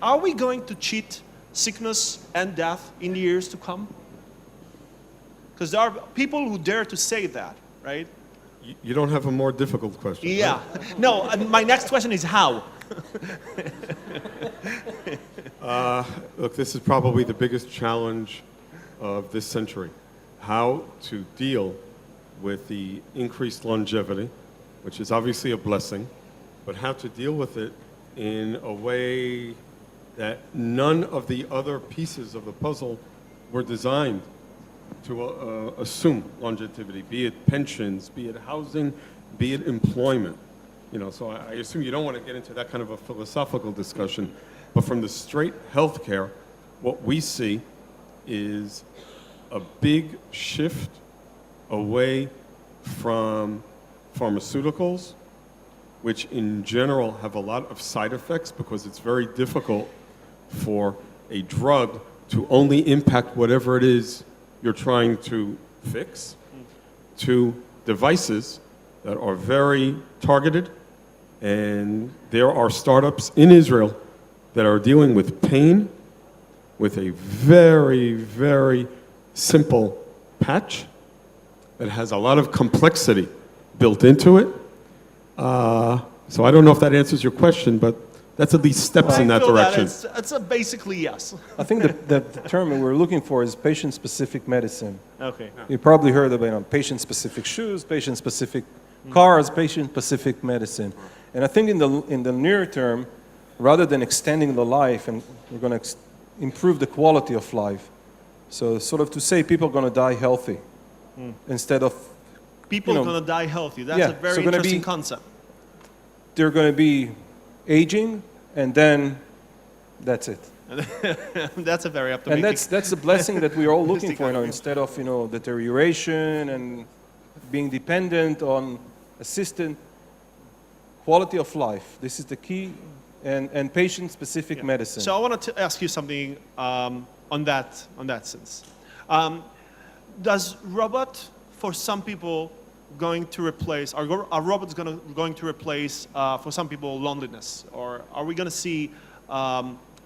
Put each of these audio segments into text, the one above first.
Are we going to cheat sickness and death in the years to come? Because there are people who dare to say that, right? You don't have a more difficult question. Yeah. Right? No, my next question is how? Look, this is probably the biggest challenge of this century. How to deal with the increased longevity, which is obviously a blessing, but how to deal with it in a way that none of the other pieces of the puzzle were designed to assume longevity, be it pensions, be it housing, be it employment. You know, so I assume you don't want to get into that kind of a philosophical discussion, but from the straight healthcare, what we see is a big shift away from pharmaceuticals, which in general have a lot of side effects because it's very difficult for a drug to only impact whatever it is you're trying to fix, to devices that are very targeted. And there are startups in Israel that are dealing with pain with a very, very simple patch that has a lot of complexity built into it. So I don't know if that answers your question, but that's at least steps in that direction. It's a basically yes. I think the term we're looking for is patient-specific medicine. Okay. You probably heard about patient-specific shoes, patient-specific cars, patient-specific medicine. And I think in the near term, rather than extending the life, and we're going to improve the quality of life. So sort of to say people are going to die healthy instead of... People are going to die healthy. That's a very interesting concept. They're going to be aging, and then that's it. That's a very optimistic... And that's the blessing that we're all looking for, instead of, deterioration and being dependent on assistant. Quality of life, this is the key, and patient-specific medicine. So I wanted to ask you something on that sense. Does robot, for some people, going to replace, are robots going to replace, for some people, loneliness? Or are we going to see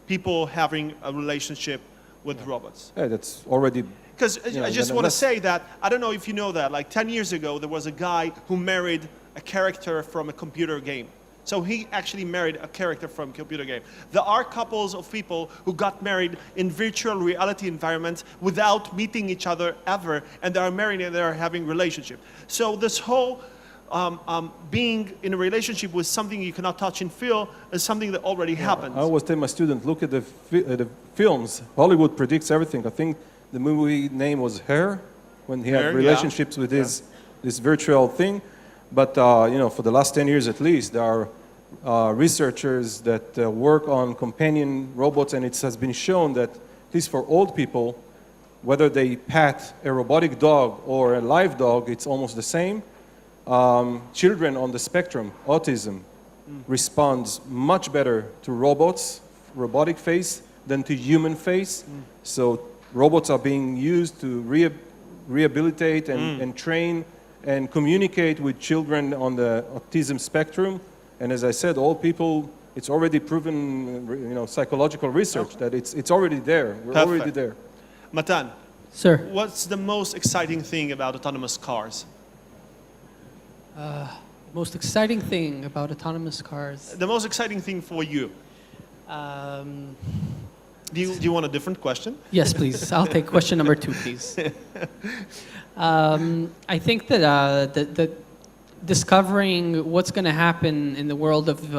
people having a relationship with robots? Yeah, that's already... Because I just want to say that, I don't know if you know that, like 10 years ago, there was a guy who married a character from a computer game. So he actually married a character from a computer game. There are couples of people who got married in virtual reality environments without meeting each other ever, and they are married and they are having relationship. So this whole being in a relationship with something you cannot touch and feel is something that already happens. I always tell my students, look at the films. Hollywood predicts everything. I think the movie name was Hair, when he had relationships with this virtual thing. But, for the last 10 years at least, there are researchers that work on companion robots, and it has been shown that, at least for old people, whether they pat a robotic dog or a live dog, it's almost the same. Children on the spectrum, autism, responds much better to robotic face, than to human face. So robots are being used to rehabilitate and train and communicate with children on the autism spectrum. And as I said, all people, it's already proven, psychological research that it's already there. We're already there. Matan, sir, what's the most exciting thing about autonomous cars? Most exciting thing about autonomous cars. The most exciting thing for you. Do you want a different question? Yes, please. I'll take question number 2, please. I think that discovering what's going to happen in the world of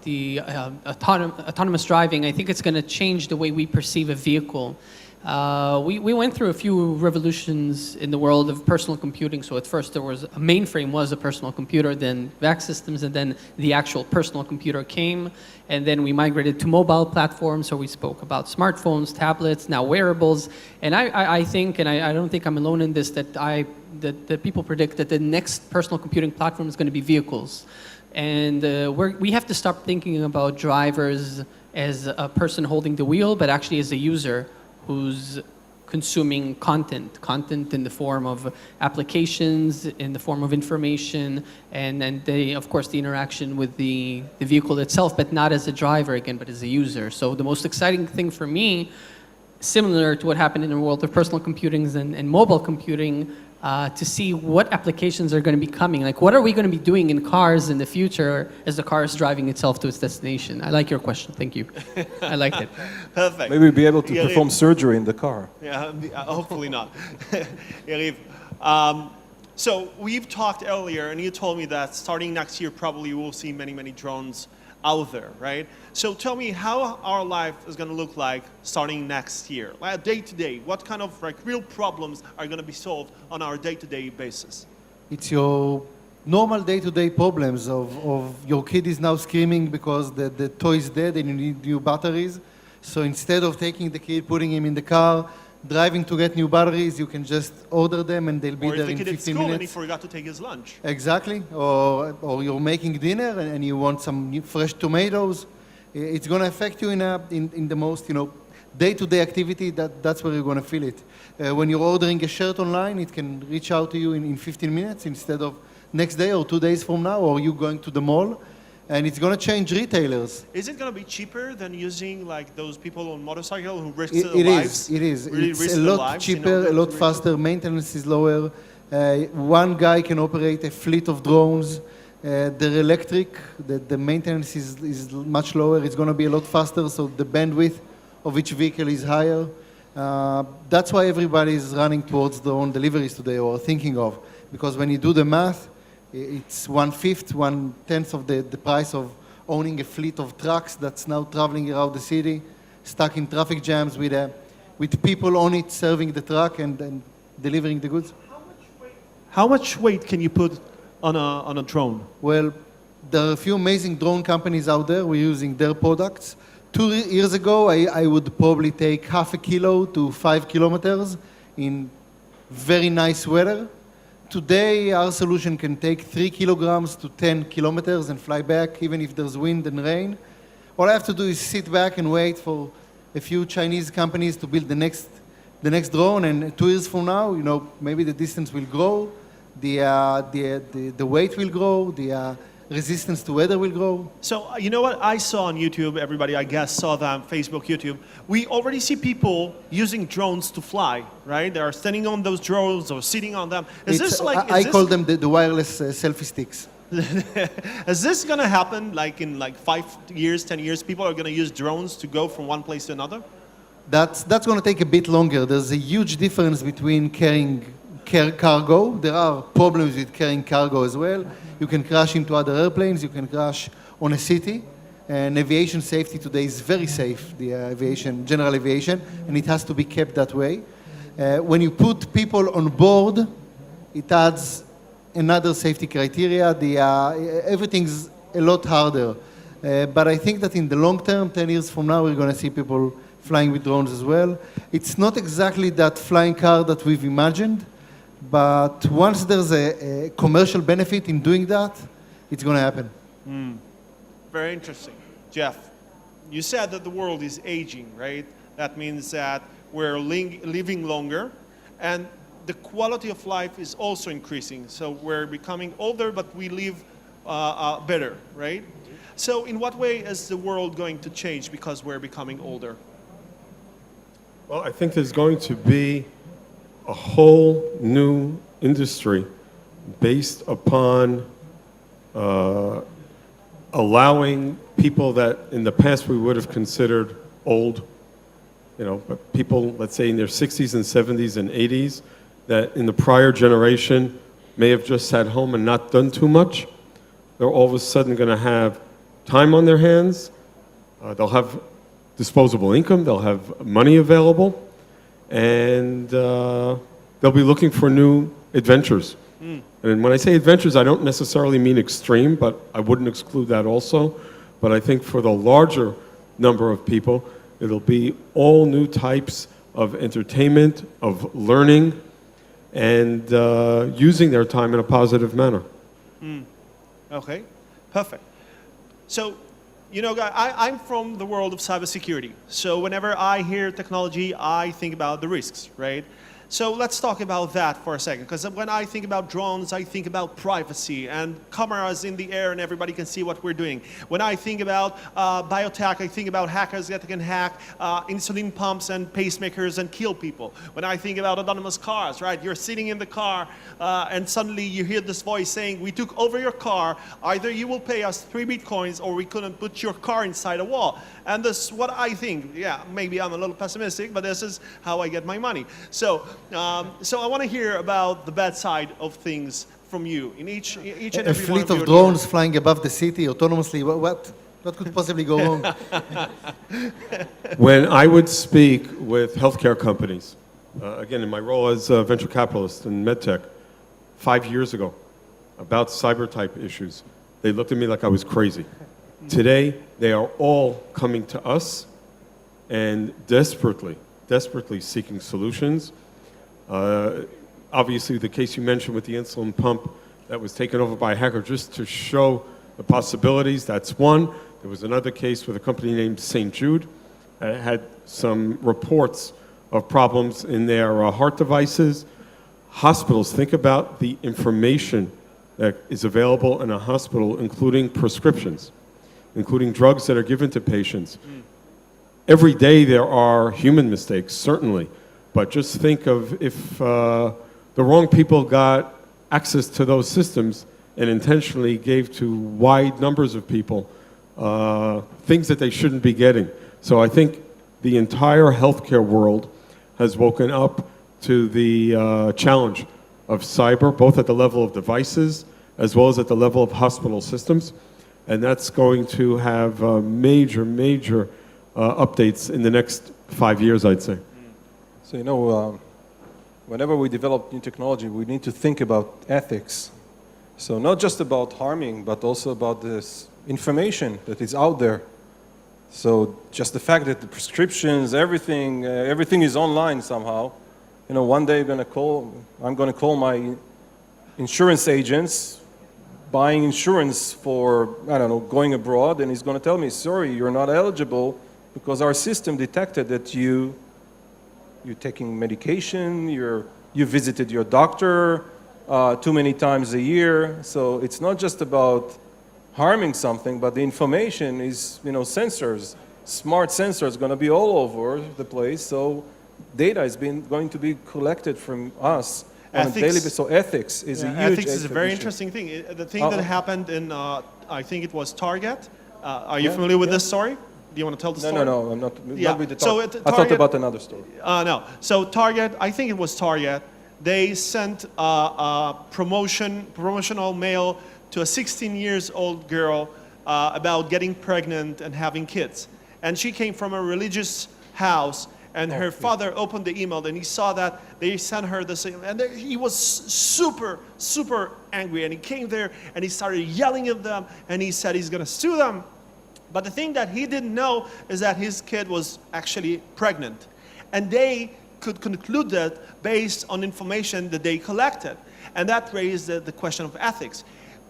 the autonomous driving, I think it's going to change the way we perceive a vehicle. We went through a few revolutions in the world of personal computing. So at first there was a mainframe was a personal computer, then VAX systems, and then the actual personal computer came. And then we migrated to mobile platforms. So we spoke about smartphones, tablets, now wearables. And I think, and I don't think I'm alone in this, that people predict that the next personal computing platform is going to be vehicles. And we have to stop thinking about drivers as a person holding the wheel, but actually as a user who's consuming content in the form of applications, in the form of information, and then of course the interaction with the vehicle itself, but not as a driver again, but as a user. So the most exciting thing for me, similar to what happened in the world of personal computing and mobile computing, to see what applications are going to be coming. Like, what are we going to be doing in cars in the future as the car is driving itself to its destination? I like your question. Thank you. I liked it. Perfect. Maybe we'll be able to Yariv. perform surgery in the car. Yeah, hopefully not. Yariv, so we've talked earlier, and you told me that starting next year, probably we'll see many, many drones out there, right? So tell me how our life is going to look like starting next year, like day to day. What kind of like real problems are going to be solved on our day-to-day basis? It's your normal day-to-day problems of your kid is now screaming because the toy is dead and you need new batteries. So instead of taking the kid, putting him in the car, driving to get new batteries, you can just order them and they'll be there in 15 minutes. Or if the kid at school and he forgot to take his lunch. Exactly. Or you're making dinner and you want some new fresh tomatoes. It's going to affect you in the most, day-to-day activity. That's where you're going to feel it. When you're ordering a shirt online, it can reach out to you in 15 minutes instead of next day or 2 days from now, or you going to the mall. And it's going to change retailers. Is it going to be cheaper than using like those people on motorcycle who risk their lives? It is. Really It's risk a their lot lives, cheaper, a lot faster. Maintenance is lower. One guy can operate a fleet of drones. They're electric. The maintenance is much lower. It's going to be a lot faster, so the bandwidth of each vehicle is higher. That's why everybody is running towards drone deliveries today, or thinking of. Because when you do the math, it's 1/5, 1/10 of the price of owning a fleet of trucks that's now traveling around the city, stuck in traffic jams with people on it serving the truck and delivering the goods. How much weight can you put on a drone? Well, there are a few amazing drone companies out there. We're using their products. 2 years ago, I would probably take 0.5 kilo to 5 kilometers in very nice weather. Today, our solution can take 3 kilograms to 10 kilometers and fly back, even if there's wind and rain. All I have to do is sit back and wait for a few Chinese companies to build the next drone, and 2 years from now, maybe the distance will grow, the weight will grow, the resistance to weather will grow. So you know what I saw on YouTube, everybody I guess saw that on Facebook, YouTube. We already see people using drones to fly, right? They are standing on those drones or sitting on them. I call them the wireless selfie sticks. Is this going to happen like in 5 years, 10 years? People are going to use drones to go from one place to another? That's going to take a bit longer. There's a huge difference between carrying cargo. There are problems with carrying cargo as well. You can crash into other airplanes. You can crash on a city. And aviation safety today is very safe, the general aviation, and it has to be kept that way. When you put people on board, it adds another safety criteria. Everything's a lot harder. But I think that in the long term, 10 years from now, we're going to see people flying with drones as well. It's not exactly that flying car that we've imagined, but once there's a commercial benefit in doing that, it's going to happen. Very interesting. Jeff, you said that the world is aging, right? That means that we're living longer, and the quality of life is also increasing. So we're becoming older, but we live better, right? So in what way is the world going to change because we're becoming older? Well, I think there's going to be a whole new industry based upon allowing people that in the past we would have considered old, but people, let's say in their 60s and 70s and 80s, that in the prior generation may have just sat home and not done too much. They're all of a sudden going to have time on their hands. They'll have disposable income. They'll have money available. And they'll be looking for new adventures. And when I say adventures, I don't necessarily mean extreme, but I wouldn't exclude that also. But I think for the larger number of people, it'll be all new types of entertainment, of learning, and using their time in a positive manner. Okay, perfect. So You know, I'm from the world of cybersecurity. So whenever I hear technology, I think about the risks, right? So let's talk about that for a second, because when I think about drones, I think about privacy and cameras in the air and everybody can see what we're doing. When I think about biotech, I think about hackers that can hack insulin pumps and pacemakers and kill people. When I think about autonomous cars, right? You're sitting in the car and suddenly you hear this voice saying, we took over your car, either you will pay us 3 Bitcoins or we couldn't put your car inside a wall. And this is what I think. Yeah, maybe I'm a little pessimistic, but this is how I get my money. So I want to hear about the bad side of things from you in each and A every fleet one of your drones flying above the city autonomously. What could possibly go wrong? When I would speak with healthcare companies, again, in my role as a venture capitalist in medtech, 5 years ago, about cyber type issues, they looked at me like I was crazy. Today, they are all coming to us and desperately seeking solutions. Obviously, the case you mentioned with the insulin pump that was taken over by a hacker, just to show the possibilities, that's one. There was another case with a company named St. Jude that had some reports of problems in their heart devices. Hospitals, think about the information that is available in a hospital, including prescriptions, including drugs that are given to patients. Every day there are human mistakes, certainly, but just think of if the wrong people got access to those systems and intentionally gave to wide numbers of people things that they shouldn't be getting. So I think the entire healthcare world has woken up to the challenge of cyber, both at the level of devices as well as at the level of hospital systems. And that's going to have major updates in the next 5 years, I'd say. So, you know, whenever we develop new technology, we need to think about ethics. So not just about harming, but also about this information that is out there. So just the fact that the prescriptions, everything is online somehow. You know, one day I'm going to call my insurance agents, buying insurance for, I don't know, going abroad, and he's going to tell me, sorry, you're not eligible because our system detected that you're taking medication, you visited your doctor too many times a year. So it's not just about harming something, but the information is, you know, sensors, smart sensors going to be all over the place. So data is going to be collected from us on a daily basis. So ethics is a huge ethics is a very interesting thing. The thing that happened in, I think it was Target. Are you familiar with this story? Do you want to tell the story? No, I'm not. Yeah. Not with the So I thought about another story. No. So Target, I think it was Target, they sent a promotional mail to a 16-year-old girl about getting pregnant and having kids. And she came from a religious house, and her father opened the email, and he saw that they sent her this, and he was super angry, and he came there, and he started yelling at them, and he said he's going to sue them. But the thing that he didn't know is that his kid was actually pregnant. And they could conclude that based on information that they collected. And that raised the question of ethics.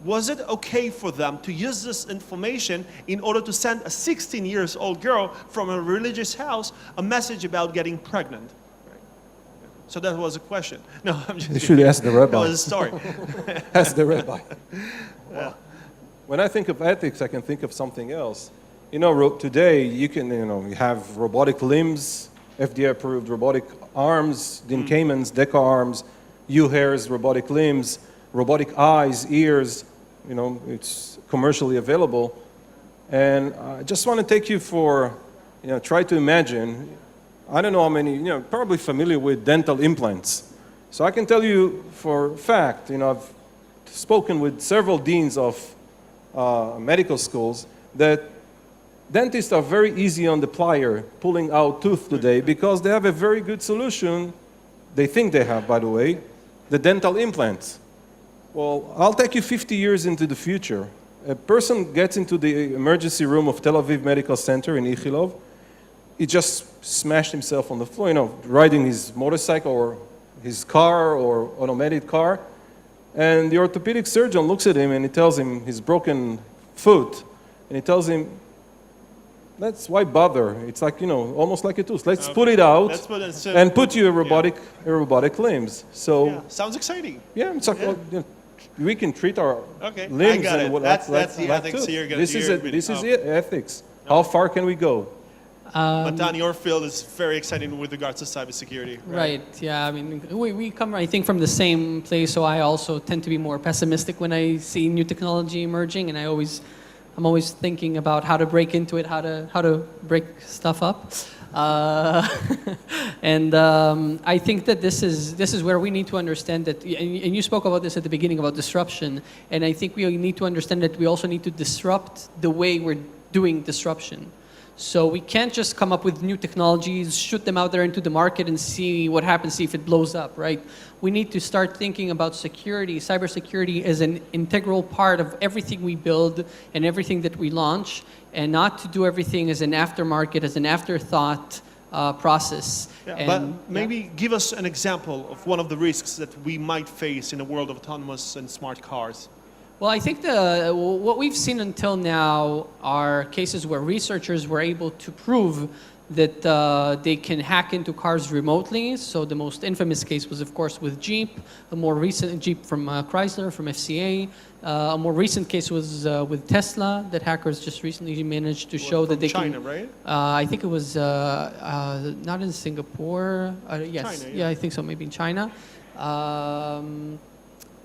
Was it okay for them to use this information in order to send a 16-year-old girl from a religious house a message about getting pregnant? So that was a question. No, I'm just You should ask the rabbi. That was a story. Ask the rabbi. Wow. When I think of ethics, I can think of something else. You know, today you have robotic limbs, FDA-approved robotic arms, Dykan's, DECA arms, U-hairs, robotic limbs, robotic eyes, ears. You know, it's commercially available. And I just want to take you for, try to imagine. I don't know how many, probably familiar with dental implants. So I can tell you for a fact, I've spoken with several deans of medical schools that dentists are very easy on the plier pulling out tooth today because they have a very good solution. They think they have, by the way, the dental implants. Well, I'll take you 50 years into the future. A person gets into the emergency room of Tel Aviv Medical Center in Ichilov. He just smashed himself on the floor, riding his motorcycle or his car or automated car. And the orthopedic surgeon looks at him and he tells him his broken foot. And he tells him, why bother? It's like, almost like a tooth. Let's put it out Let's put it- so- and put you a robotic limbs. So, Yeah, sounds exciting. it's like, we can treat our Okay, I limbs got and it. what That's the like ethics tooth. you're gonna- This is you're it. really- This is oh. it. Ethics. How far can we go? Matan, your field is very exciting with regards to cybersecurity. Right. Yeah. I mean, we come, I think, from the same place. So I also tend to be more pessimistic when I see new technology emerging, and I'm always thinking about how to break into it, how to break stuff up. And I think that this is where we need to understand that. And you spoke about this at the beginning about disruption, and I think we need to understand that we also need to disrupt the way we're doing disruption. So we can't just come up with new technologies, shoot them out there into the market and see what happens, see if it blows up, right? We need to start thinking about security, cybersecurity as an integral part of everything we build and everything that we launch, and not to do everything as an aftermarket, as an afterthought process. Yeah, And, but maybe give us an example of one of the risks that we might face in a world of autonomous and smart cars. Well, I think what we've seen until now are cases where researchers were able to prove that they can hack into cars remotely. So the most infamous case was, of course, with Jeep, a more recent Jeep from Chrysler, from FCA. A more recent case was with Tesla, that hackers just recently managed to show that they China, can... right? I think it was not in Singapore. Yes, China, yeah. I think so, maybe in China.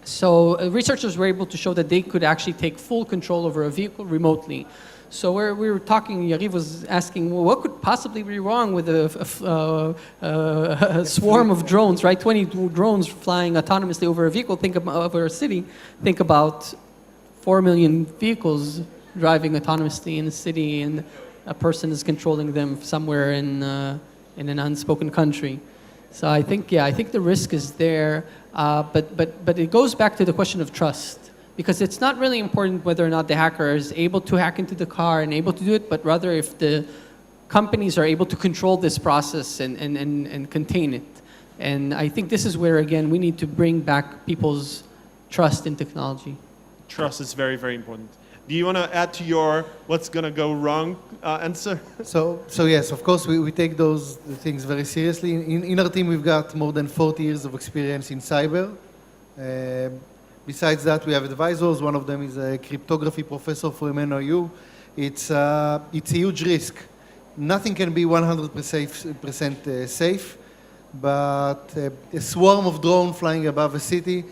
So researchers were able to show that they could actually take full control over a vehicle remotely. So we were talking, Yariv was asking, well, what could possibly be wrong with a swarm of drones, right? 20 drones flying autonomously over a vehicle, over a city. Think about 4 million vehicles driving autonomously in a city, and a person is controlling them somewhere in an unspoken country. So I think the risk is there, but it goes back to the question of trust. Because it's not really important whether or not the hacker is able to hack into the car and able to do it, but rather if the companies are able to control this process and contain it. And I think this is where, again, we need to bring back people's trust in technology. Trust is very, very important. Do you want to add to your what's going to go wrong answer? So yes, of course, we take those things very seriously. In our team, we've got more than 40 years of experience in cyber. Besides that, we have advisors. One of them is a cryptography professor from NYU. It's a huge risk. Nothing can be 100% safe, but a swarm of drones flying above a city,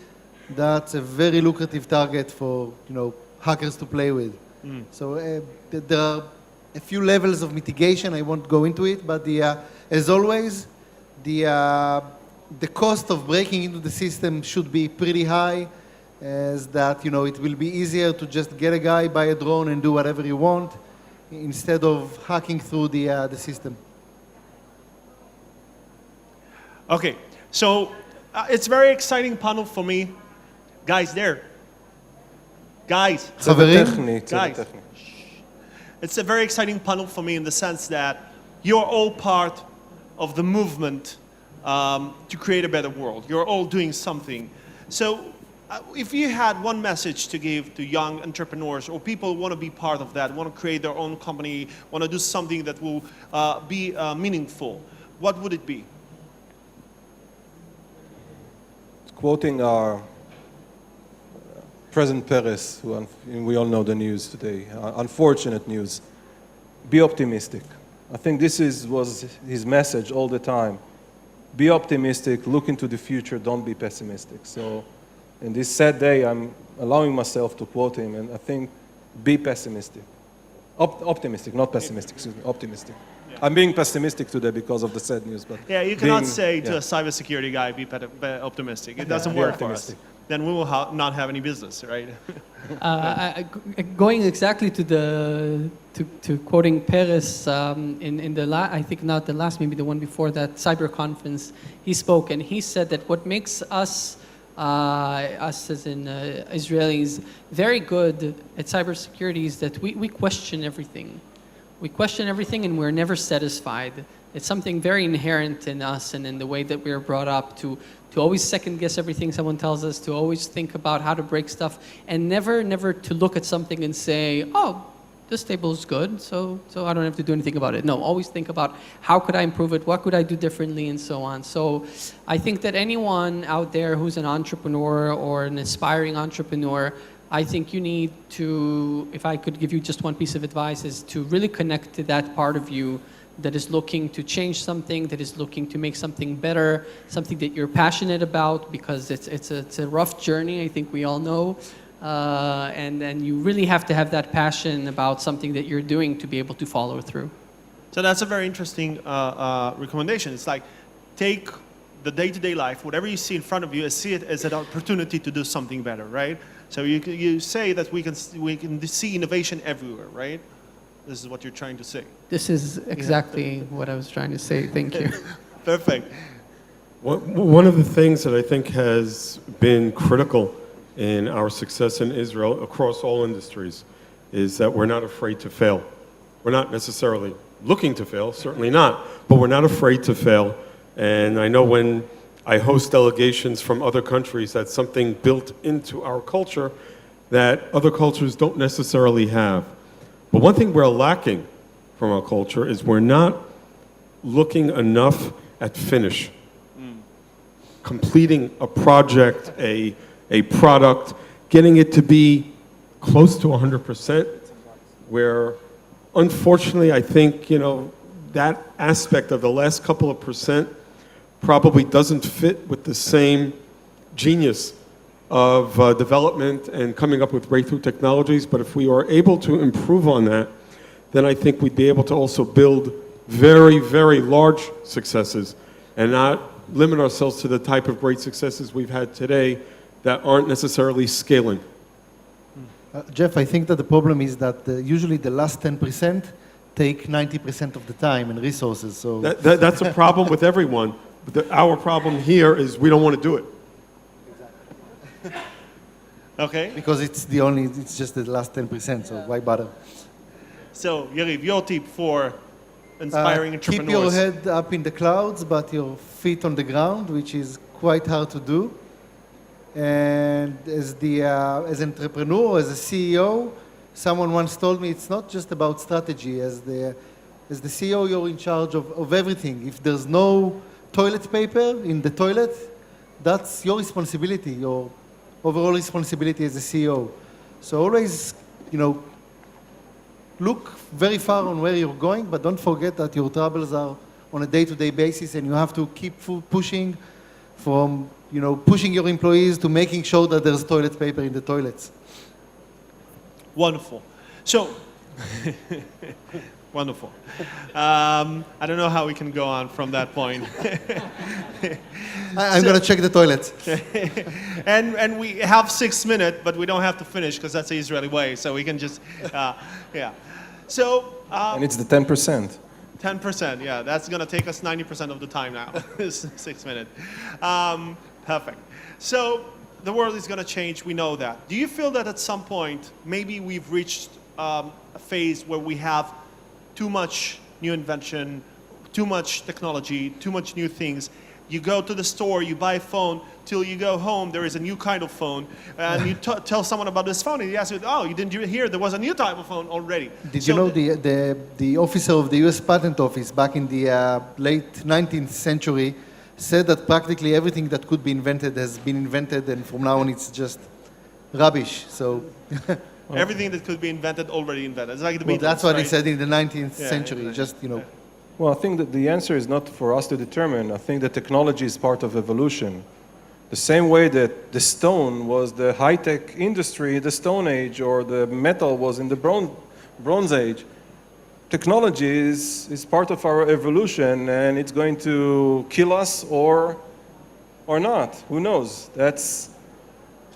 that's a very lucrative target for hackers to play with. So there are a few levels of mitigation. I won't go into it, but as always, the cost of breaking into the system should be pretty high. As that, it will be easier to just get a guy, buy a drone, and do whatever you want, instead of hacking through the system. Okay, so it's a very exciting panel for me. Guys, there. Guys. Guys. It's a very exciting panel for me in the sense that you're all part of the movement to create a better world. You're all doing something. So if you had one message to give to young entrepreneurs or people who want to be part of that, want to create their own company, want to do something that will be meaningful, what would it be? Quoting our President Peres, who we all know the news today, unfortunate news, be optimistic. I think this was his message all the time. Be optimistic, look into the future, don't be pessimistic. So in this sad day, I'm allowing myself to quote him, and I think be pessimistic. Optimistic, not pessimistic, excuse me, optimistic. Yeah. I'm being pessimistic today because of the sad news. But yeah, you cannot say to a cybersecurity guy, be optimistic. It doesn't work for us. Then we will not have any business, right? Going exactly to quoting Peres in the I think not the last, maybe the one before that cyber conference, he spoke and he said that what makes us as in Israelis very good at cybersecurity is that we question everything. We question everything and we're never satisfied. It's something very inherent in us and in the way that we are brought up to always second guess everything someone tells us, to always think about how to break stuff, and never to look at something and say, oh, this table is good, so I don't have to do anything about it. No, always think about how could I improve it, what could I do differently, and so on. So I think that anyone out there who's an entrepreneur or an aspiring entrepreneur, I think you need to, if I could give you just one piece of advice, is to really connect to that part of you that is looking to change something, that is looking to make something better, something that you're passionate about, because it's a rough journey, I think we all know. And then you really have to have that passion about something that you're doing to be able to follow through. So that's a very interesting recommendation. It's like, take the day-to-day life, whatever you see in front of you, and see it as an opportunity to do something better, right? So you say that we can see innovation everywhere, right? This is what you're trying to say. This is exactly what I was trying to say. Thank you. Perfect. One of the things that I think has been critical in our success in Israel across all industries is that we're not afraid to fail. We're not necessarily looking to fail, certainly not, but we're not afraid to fail. And I know when I host delegations from other countries, that's something built into our culture that other cultures don't necessarily have. But one thing we're lacking from our culture is we're not looking enough at finish. Completing a project, a product, getting it to be close to 100%, where unfortunately I think, that aspect of the last couple of percent probably doesn't fit with the same genius of development and coming up with breakthrough technologies. But if we are able to improve on that, then I think we'd be able to also build very, very large successes and not limit ourselves to the type of great successes we've had today that aren't necessarily scaling. Jeff, I think that the problem is that usually the last 10% take 90% of the time and resources. So that's a problem with everyone. But our problem here is we don't want to do it. Okay. because it's just the last 10%, so why bother? So, Yariv, your tip for inspiring entrepreneurs. Keep your head up in the clouds, but your feet on the ground, which is quite hard to do. And as an entrepreneur, as a CEO, someone once told me it's not just about strategy. As the CEO, you're in charge of everything. If there's no toilet paper in the toilet, that's your responsibility, your overall responsibility as a CEO. So always, look very far on where you're going, but don't forget that your troubles are on a day-to-day basis, and you have to keep pushing from, pushing your employees to making sure that there's toilet paper in the toilets. Wonderful. So, wonderful. I don't know how we can go on from that point. I'm going to check the toilets. and we have 6 minutes, but we don't have to finish because that's the Israeli way. So we can just, yeah. So. And it's the 10%. 10%, yeah. That's going to take us 90% of the time now. 6 minutes. Perfect. So the world is going to change. We know that. Do you feel that at some point, maybe we've reached a phase where we have too much new invention, too much technology, too much new things? You go to the store, you buy a phone, till you go home, there is a new kind of phone, and you tell someone about this phone, and he asks you, oh, you didn't hear there was a new type of phone already. Did you know the officer of the US Patent Office back in the late 19th century said that practically everything that could be invented has been invented, and from now on it's just rubbish. So everything that could be invented already invented. It's like the Beatles, that's what right? he said in the 19th century. Exactly. Just Well, I think that the answer is not for us to determine. I think that technology is part of evolution. The same way that the stone was the high-tech industry, the Stone Age, or the metal was in the Bronze Age. Technology is part of our evolution, and it's going to kill us or not. Who knows? That's,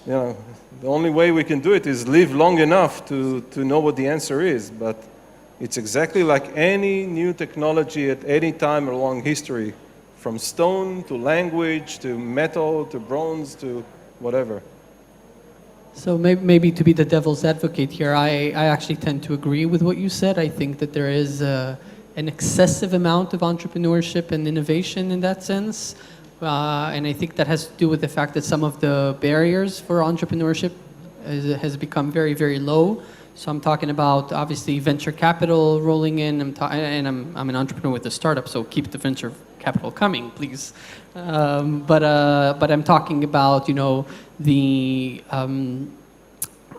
the only way we can do it is live long enough to know what the answer is. But it's exactly like any new technology at any time along history, from stone to language to metal to bronze to whatever. So maybe to be the devil's advocate here, I actually tend to agree with what you said. I think that there is an excessive amount of entrepreneurship and innovation in that sense. And I think that has to do with the fact that some of the barriers for entrepreneurship has become very, very low. So I'm talking about obviously venture capital rolling in. I'm an entrepreneur with a startup, so keep the venture capital coming, please. But I'm talking about the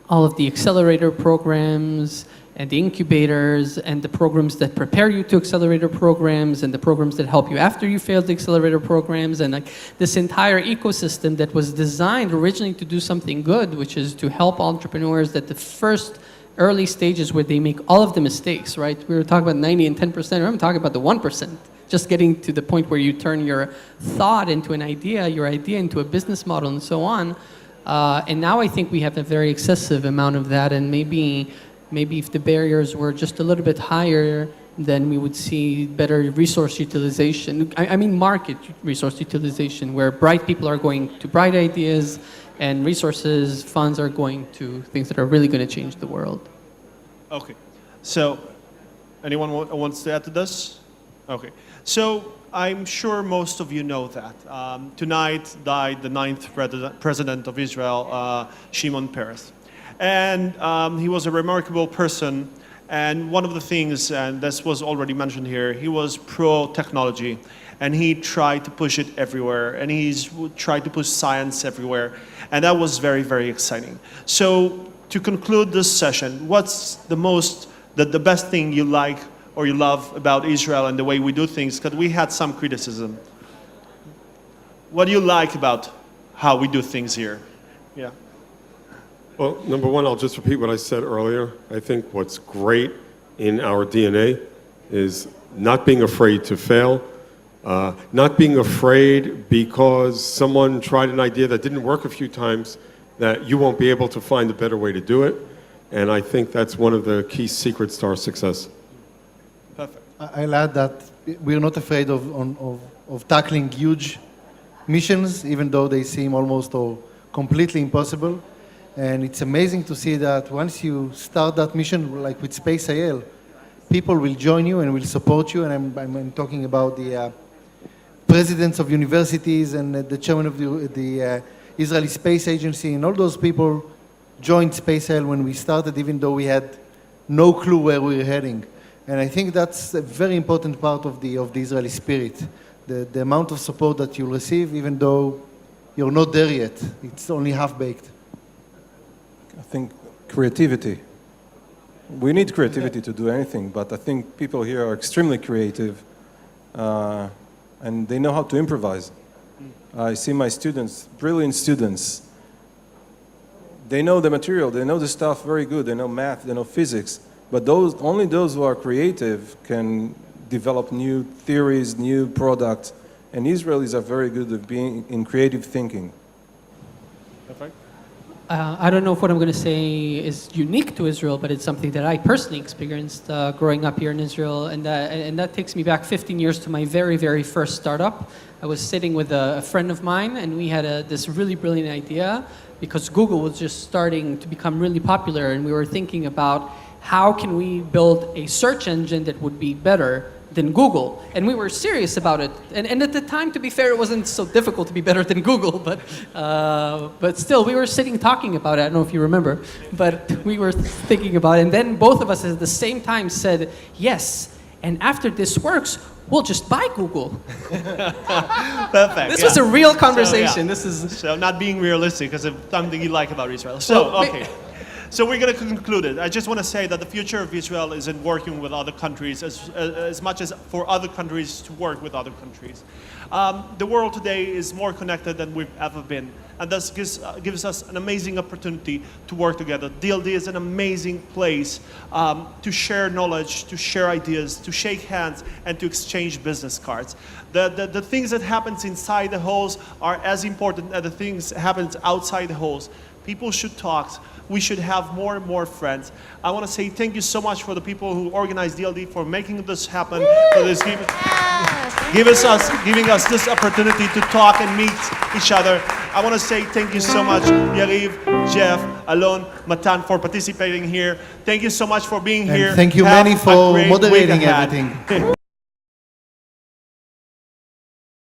all of the accelerator programs and the incubators and the programs that prepare you to accelerator programs and the programs that help you after you failed the accelerator programs, and like this entire ecosystem that was designed originally to do something good, which is to help entrepreneurs at the first early stages where they make all of the mistakes, right? We were talking about 90 and 10%, I'm talking about the 1%. Just getting to the point where you turn your thought into an idea, your idea into a business model and so on. And now I think we have a very excessive amount of that, and maybe if the barriers were just a little bit higher, then we would see better resource utilization. I mean market resource utilization, where bright people are going to bright ideas and resources, funds are going to things that are really going to change the world. Okay. So, anyone wants to add to this? Okay. So, I'm sure most of you know that. Tonight died the 9th president of Israel, Shimon Peres. And he was a remarkable person. And one of the things, and this was already mentioned here, he was pro-technology. And he tried to push it everywhere. And he's tried to push science everywhere. And that was very, very exciting. So to conclude this session, what's the best thing you like or you love about Israel and the way we do things? Because we had some criticism. What do you like about how we do things here? Yeah. Well, number one, I'll just repeat what I said earlier. I think what's great in our DNA is not being afraid to fail, not being afraid because someone tried an idea that didn't work a few times, that you won't be able to find a better way to do it. And I think that's one of the key secrets to our success. Perfect. I'll add that we're not afraid of tackling huge missions, even though they seem almost or completely impossible. And it's amazing to see that once you start that mission, like with SpaceIL, people will join you and will support you. And I'm talking about the presidents of universities and the chairman of the Israeli Space Agency, and all those people joined SpaceIL when we started, even though we had no clue where we were heading. And I think that's a very important part of the Israeli spirit, the amount of support that you'll receive, even though you're not there yet. It's only half-baked. I think creativity. We need creativity to do anything, but I think people here are extremely creative, and they know how to improvise. I see my students, brilliant students. They know the material, they know the stuff very good, they know math, they know physics, but only those who are creative can develop new theories, new products, and Israelis are very good at being in creative thinking. Perfect. I don't know if what I'm going to say is unique to Israel, but it's something that I personally experienced growing up here in Israel, and that takes me back 15 years to my very, very first startup. I was sitting with a friend of mine, and we had this really brilliant idea because Google was just starting to become really popular, and we were thinking about how can we build a search engine that would be better than Google, and we were serious about it. And at the time, to be fair, it wasn't so difficult to be better than Google, but still, we were sitting talking about it. I don't know if you remember, but we were thinking about it, and then both of us at the same time said, yes, and after this works, we'll just buy Google. Perfect. This was a real conversation. So not being realistic, because of something you like about Israel. So, okay. So we're going to conclude it. I just want to say that the future of Israel is in working with other countries as much as for other countries to work with other countries. The world today is more connected than we've ever been, and this gives us an amazing opportunity to work together. DLD is an amazing place to share knowledge, to share ideas, to shake hands, and to exchange business cards. The things that happens inside the halls are as important as the things that happens outside the halls. People should talk. We should have more and more friends. I want to say thank you so much for the people who organized DLD for making this happen, for this giving us this opportunity to talk and meet each other. I want to say thank you so much, Yariv, Jeff, Alon, Matan, for participating here. Thank you so much for being here. And thank you, Menny, for moderating everything.